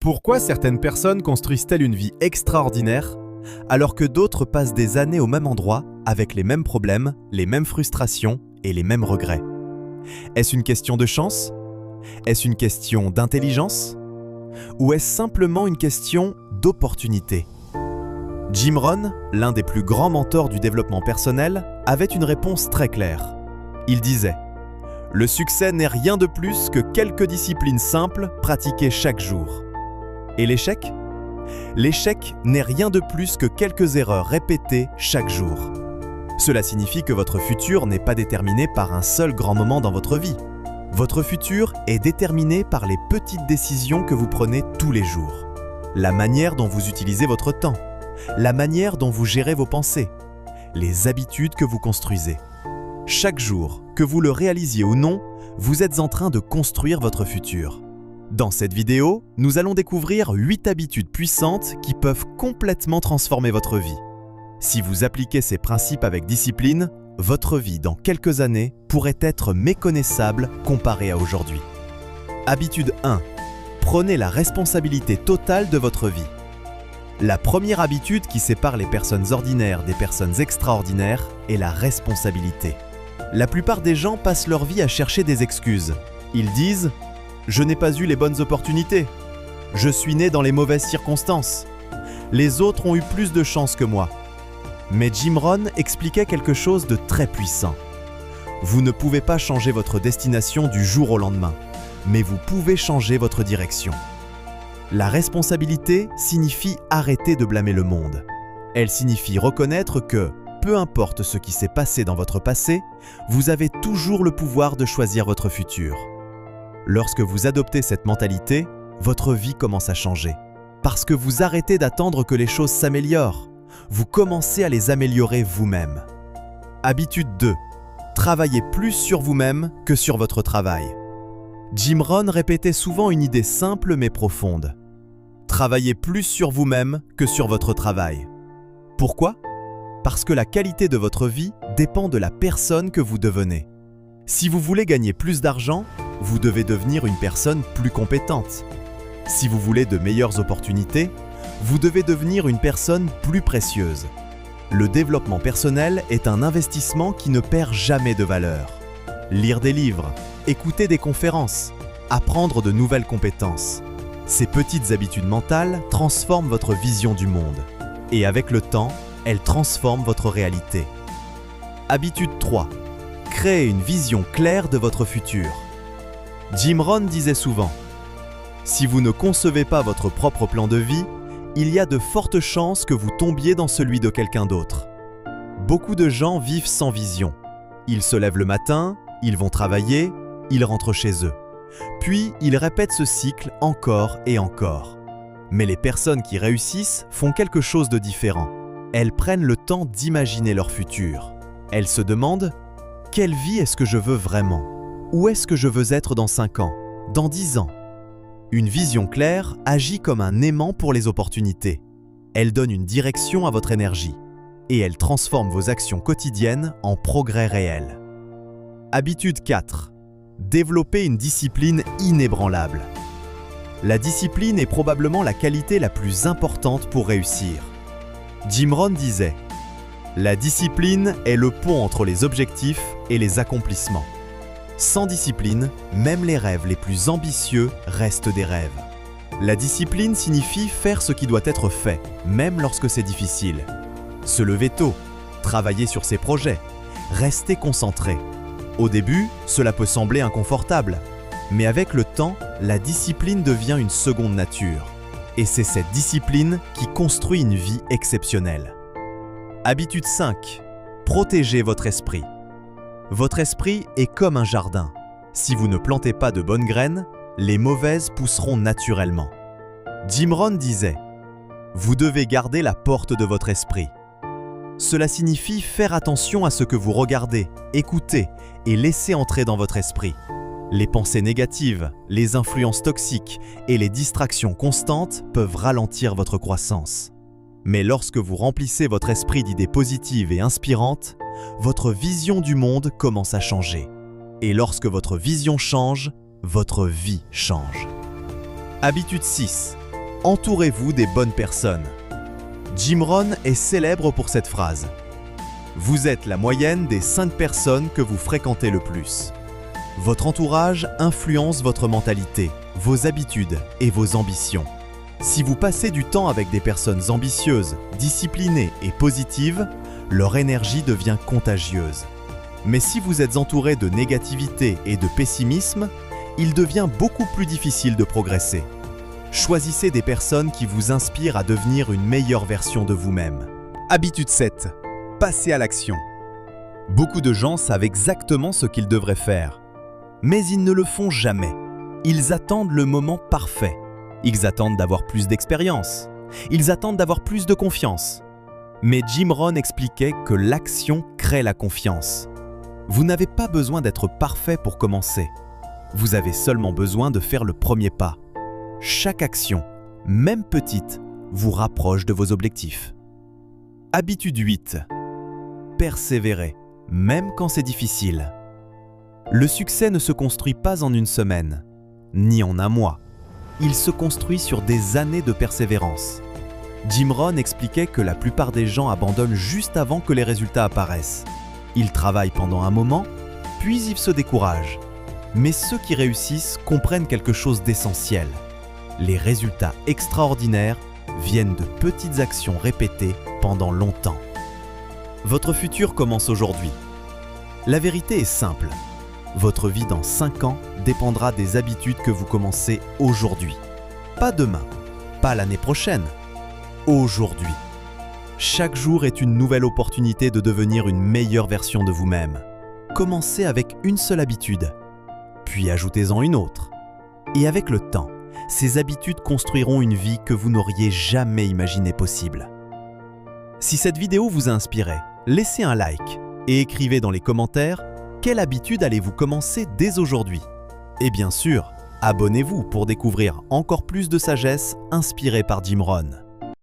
Pourquoi certaines personnes construisent-elles une vie extraordinaire alors que d'autres passent des années au même endroit avec les mêmes problèmes, les mêmes frustrations et les mêmes regrets? Est-ce une question de chance? Est-ce une question d'intelligence? Ou est-ce simplement une question d'opportunité? Jim Rohn, l'un des plus grands mentors du développement personnel, avait une réponse très claire. Il disait « Le succès n'est rien de plus que quelques disciplines simples pratiquées chaque jour. » Et l'échec? L'échec n'est rien de plus que quelques erreurs répétées chaque jour. Cela signifie que votre futur n'est pas déterminé par un seul grand moment dans votre vie. Votre futur est déterminé par les petites décisions que vous prenez tous les jours. La manière dont vous utilisez votre temps, la manière dont vous gérez vos pensées, les habitudes que vous construisez. Chaque jour, que vous le réalisiez ou non, vous êtes en train de construire votre futur. Dans cette vidéo, nous allons découvrir 8 habitudes puissantes qui peuvent complètement transformer votre vie. Si vous appliquez ces principes avec discipline, votre vie dans quelques années pourrait être méconnaissable comparée à aujourd'hui. Habitude 1. Prenez la responsabilité totale de votre vie. La première habitude qui sépare les personnes ordinaires des personnes extraordinaires est la responsabilité. La plupart des gens passent leur vie à chercher des excuses. Ils disent « Je n'ai pas eu les bonnes opportunités. Je suis né dans les mauvaises circonstances. Les autres ont eu plus de chance que moi. » Mais Jim Rohn expliquait quelque chose de très puissant. Vous ne pouvez pas changer votre destination du jour au lendemain, mais vous pouvez changer votre direction. La responsabilité signifie arrêter de blâmer le monde. Elle signifie reconnaître que, peu importe ce qui s'est passé dans votre passé, vous avez toujours le pouvoir de choisir votre futur. Lorsque vous adoptez cette mentalité, votre vie commence à changer. Parce que vous arrêtez d'attendre que les choses s'améliorent. Vous commencez à les améliorer vous-même. Habitude 2. Travaillez plus sur vous-même que sur votre travail. Jim Rohn répétait souvent une idée simple mais profonde. Travaillez plus sur vous-même que sur votre travail. Pourquoi? Parce que la qualité de votre vie dépend de la personne que vous devenez. Si vous voulez gagner plus d'argent, vous devez devenir une personne plus compétente. Si vous voulez de meilleures opportunités, vous devez devenir une personne plus précieuse. Le développement personnel est un investissement qui ne perd jamais de valeur. Lire des livres, écouter des conférences, apprendre de nouvelles compétences. Ces petites habitudes mentales transforment votre vision du monde. Et avec le temps, elles transforment votre réalité. Habitude 3. Créez une vision claire de votre futur. Jim Rohn disait souvent « Si vous ne concevez pas votre propre plan de vie, il y a de fortes chances que vous tombiez dans celui de quelqu'un d'autre. » Beaucoup de gens vivent sans vision. Ils se lèvent le matin, ils vont travailler, ils rentrent chez eux. Puis, ils répètent ce cycle encore et encore. Mais les personnes qui réussissent font quelque chose de différent. Elles prennent le temps d'imaginer leur futur. Elles se demandent « Quelle vie est-ce que je veux vraiment ? Où est-ce que je veux être dans 5 ans, dans 10 ans ?» Une vision claire agit comme un aimant pour les opportunités. Elle donne une direction à votre énergie et elle transforme vos actions quotidiennes en progrès réels. Habitude 4. Développez une discipline inébranlable. La discipline est probablement la qualité la plus importante pour réussir. Jim Rohn disait « La discipline est le pont entre les objectifs et les accomplissements. Sans discipline, même les rêves les plus ambitieux restent des rêves. » La discipline signifie faire ce qui doit être fait, même lorsque c'est difficile. Se lever tôt, travailler sur ses projets, rester concentré. Au début, cela peut sembler inconfortable, mais avec le temps, la discipline devient une seconde nature. Et c'est cette discipline qui construit une vie exceptionnelle. Habitude 5. Protégez votre esprit. Votre esprit est comme un jardin. Si vous ne plantez pas de bonnes graines, les mauvaises pousseront naturellement. Jim Rohn disait « Vous devez garder la porte de votre esprit. » Cela signifie faire attention à ce que vous regardez, écoutez et laissez entrer dans votre esprit. Les pensées négatives, les influences toxiques et les distractions constantes peuvent ralentir votre croissance. Mais lorsque vous remplissez votre esprit d'idées positives et inspirantes, votre vision du monde commence à changer. Et lorsque votre vision change, votre vie change. Habitude 6. Entourez-vous des bonnes personnes. Jim Rohn est célèbre pour cette phrase. Vous êtes la moyenne des 5 personnes que vous fréquentez le plus. Votre entourage influence votre mentalité, vos habitudes et vos ambitions. Si vous passez du temps avec des personnes ambitieuses, disciplinées et positives, leur énergie devient contagieuse. Mais si vous êtes entouré de négativité et de pessimisme, il devient beaucoup plus difficile de progresser. Choisissez des personnes qui vous inspirent à devenir une meilleure version de vous-même. Habitude 7. Passez à l'action. Beaucoup de gens savent exactement ce qu'ils devraient faire, mais ils ne le font jamais. Ils attendent le moment parfait. Ils attendent d'avoir plus d'expérience. Ils attendent d'avoir plus de confiance. Mais Jim Rohn expliquait que l'action crée la confiance. Vous n'avez pas besoin d'être parfait pour commencer. Vous avez seulement besoin de faire le premier pas. Chaque action, même petite, vous rapproche de vos objectifs. Habitude 8. Persévérez, même quand c'est difficile. Le succès ne se construit pas en une semaine, ni en un mois. Il se construit sur des années de persévérance. Jim Rohn expliquait que la plupart des gens abandonnent juste avant que les résultats apparaissent. Ils travaillent pendant un moment, puis ils se découragent. Mais ceux qui réussissent comprennent quelque chose d'essentiel. Les résultats extraordinaires viennent de petites actions répétées pendant longtemps. Votre futur commence aujourd'hui. La vérité est simple. Votre vie dans 5 ans dépendra des habitudes que vous commencez aujourd'hui. Pas demain, pas l'année prochaine. Aujourd'hui. Chaque jour est une nouvelle opportunité de devenir une meilleure version de vous-même. Commencez avec une seule habitude, puis ajoutez-en une autre. Et avec le temps, ces habitudes construiront une vie que vous n'auriez jamais imaginée possible. Si cette vidéo vous a inspiré, laissez un like et écrivez dans les commentaires quelle habitude allez-vous commencer dès aujourd'hui. Et bien sûr, abonnez-vous pour découvrir encore plus de sagesse inspirée par Jim Rohn.